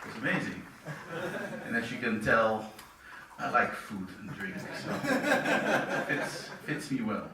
It's amazing. And as you can tell, I like food and drink, so fits me well.